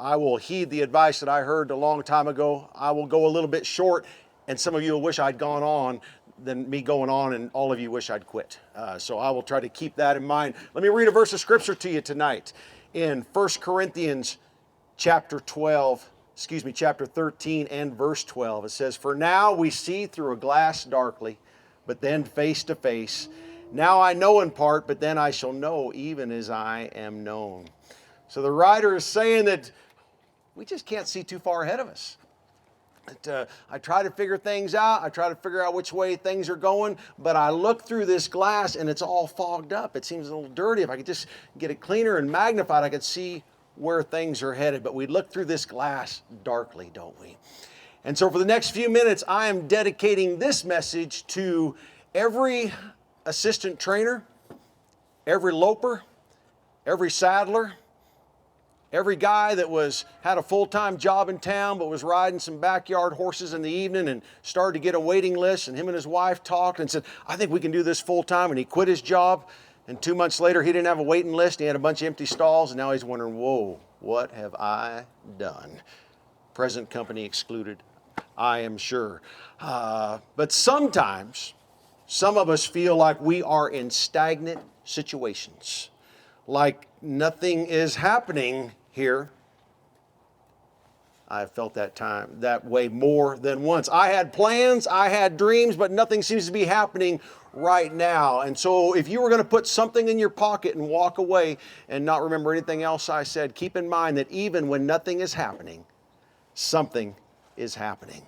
I will heed the advice that I heard a long time ago. I will go a little bit short, and some of you will wish I'd gone on than me going on, and all of you wish I'd quit. So I will try to keep that in mind. Let me read a verse of scripture to you tonight in 1 Corinthians chapter 13 and verse 12. It says, "For now we see through a glass darkly, but then face to face. Now I know in part, but then I shall know even as I am known." So the writer is saying that we just can't see too far ahead of us. I try to figure things out. I try to figure out which way things are going, but I look through this glass and it's all fogged up. It seems a little dirty. If I could just get it cleaner and magnified, I could see where things are headed. But we look through this glass darkly, don't we? And so for the next few minutes, I am dedicating this message to every assistant trainer, every loper, every saddler, every guy that had a full-time job in town but was riding some backyard horses in the evening and started to get a waiting list, and him and his wife talked and said, "I think we can do this full-time," and he quit his job, and 2 months later he didn't have a waiting list, he had a bunch of empty stalls, and now he's wondering, whoa, what have I done? Present company excluded, I am sure. But sometimes some of us feel like we are in stagnant situations, like nothing is happening here. I've felt that way more than once. I had plans, I had dreams, but nothing seems to be happening right now. And so if you were going to put something in your pocket and walk away and not remember anything else I said, keep in mind that even when nothing is happening, something is happening.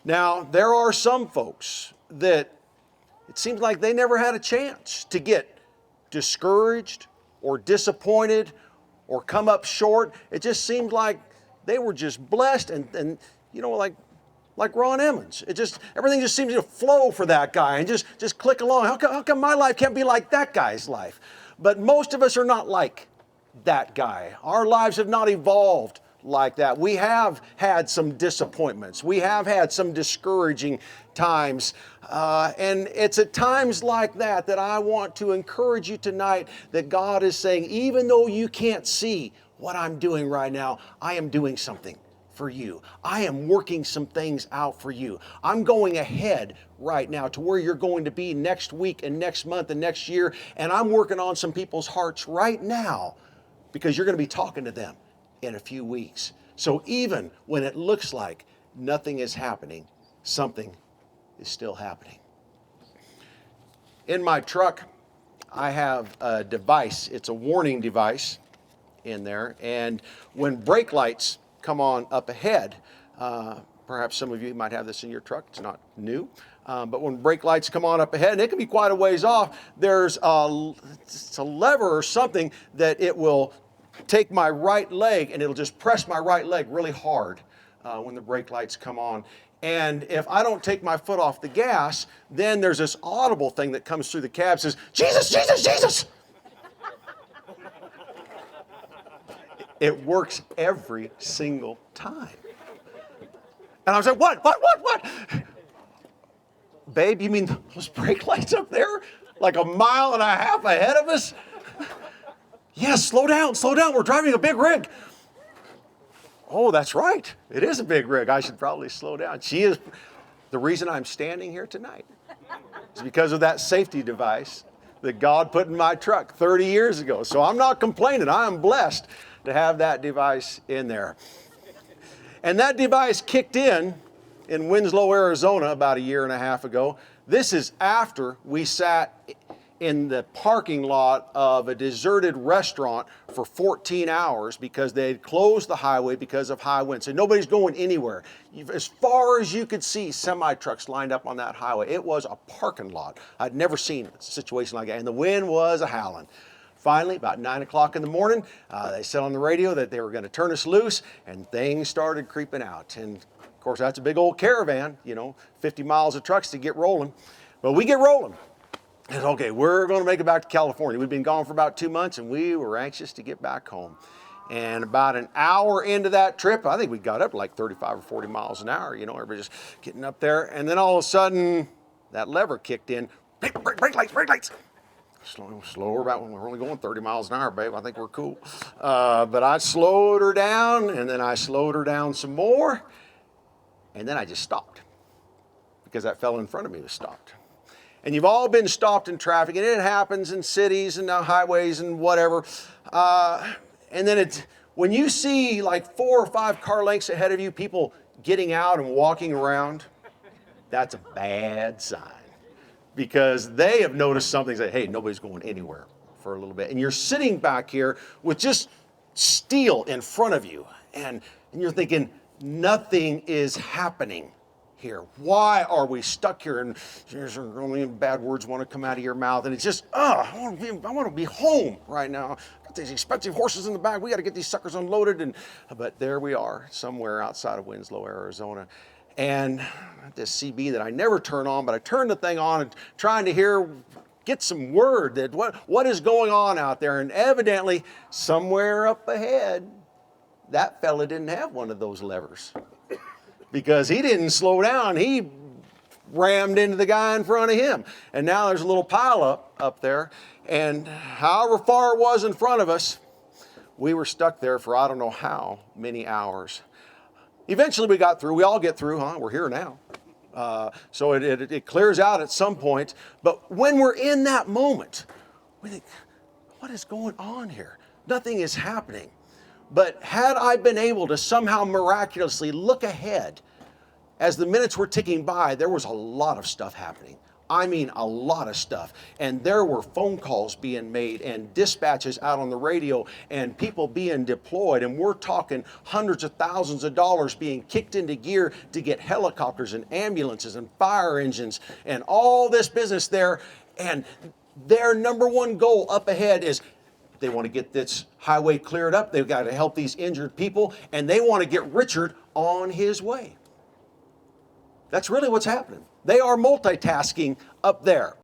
Now, there are some folks that it seems like they never had a chance to get discouraged or disappointed or come up short. It just seemed like they were just blessed and you know, like Ron Emmons. Everything just seems to flow for that guy and just click along. How come my life can't be like that guy's life? But most of us are not like that guy. Our lives have not evolved like that. We have had some disappointments. We have had some discouraging times. And it's at times like that that I want to encourage you tonight that God is saying, even though you can't see what I'm doing right now, I am doing something for you. I am working some things out for you. I'm going ahead right now to where you're going to be next week and next month and next year. And I'm working on some people's hearts right now because you're going to be talking to them in a few weeks. So even when it looks like nothing is happening, something is still happening. In my truck, I have a device. It's a warning device in there. And when brake lights come on up ahead, perhaps some of you might have this in your truck. It's not new. But when brake lights come on up ahead, and it can be quite a ways off, there's a lever or something that it will take my right leg and it'll just press my right leg really hard when the brake lights come on. And if I don't take my foot off the gas, then there's this audible thing that comes through the cab that says, "Jesus, Jesus, Jesus!" It works every single time. And I was like, what? Babe, you mean those brake lights up there? Like a mile and a half ahead of us? Yes, slow down. We're driving a big rig. Oh, that's right. It is a big rig. I should probably slow down. She is the reason I'm standing here tonight. It's because of that safety device that God put in my truck 30 years ago. So I'm not complaining. I am blessed to have that device in there. And that device kicked in Winslow, Arizona about a year and a half ago. This is after we sat in the parking lot of a deserted restaurant for 14 hours because they had closed the highway because of high winds. So nobody's going anywhere. As far as you could see, semi-trucks lined up on that highway. It was a parking lot. I'd never seen a situation like that. And the wind was a-howling. Finally, about 9 o'clock in the morning, they said on the radio that they were going to turn us loose, and things started creeping out. And of course, that's a big old caravan, 50 miles of trucks to get rolling. But we get rolling. And okay, we're going to make it back to California. We've been gone for about 2 months, and we were anxious to get back home. And about an hour into that trip, I think we got up to like 35 or 40 miles an hour. Everybody just getting up there. And then all of a sudden, that lever kicked in. Brake lights. slower about when we're only going 30 miles an hour, babe. I think we're cool. But I slowed her down, and then I slowed her down some more, and then I just stopped because that fellow in front of me was stopped. And you've all been stopped in traffic, and it happens in cities and highways and whatever. And then when you see like 4 or 5 car lengths ahead of you, people getting out and walking around, that's a bad sign. Because they have noticed something, say, hey, nobody's going anywhere for a little bit. And you're sitting back here with just steel in front of you. And you're thinking, nothing is happening here. Why are we stuck here? And there's only bad words want to come out of your mouth. And it's just, I want to be home right now. Got these expensive horses in the back. We got to get these suckers unloaded. But there we are, somewhere outside of Winslow, Arizona. And this CB that I never turn on, but I turn the thing on and trying to get some word that what is going on out there. And evidently, somewhere up ahead, that fella didn't have one of those levers. Because he didn't slow down. He rammed into the guy in front of him. And now there's a little pile up there. And however far it was in front of us, we were stuck there for I don't know how many hours. Eventually we got through. We all get through, huh? We're here now. So it clears out at some point. But when we're in that moment, we think, what is going on here? Nothing is happening. But had I been able to somehow miraculously look ahead, as the minutes were ticking by, there was a lot of stuff happening. I mean, a lot of stuff. And there were phone calls being made and dispatches out on the radio and people being deployed. And we're talking hundreds of thousands of dollars being kicked into gear to get helicopters and ambulances and fire engines and all this business there. And their number one goal up ahead is they want to get this highway cleared up. They've got to help these injured people. And they want to get Richard on his way. That's really what's happening. They are multitasking up there.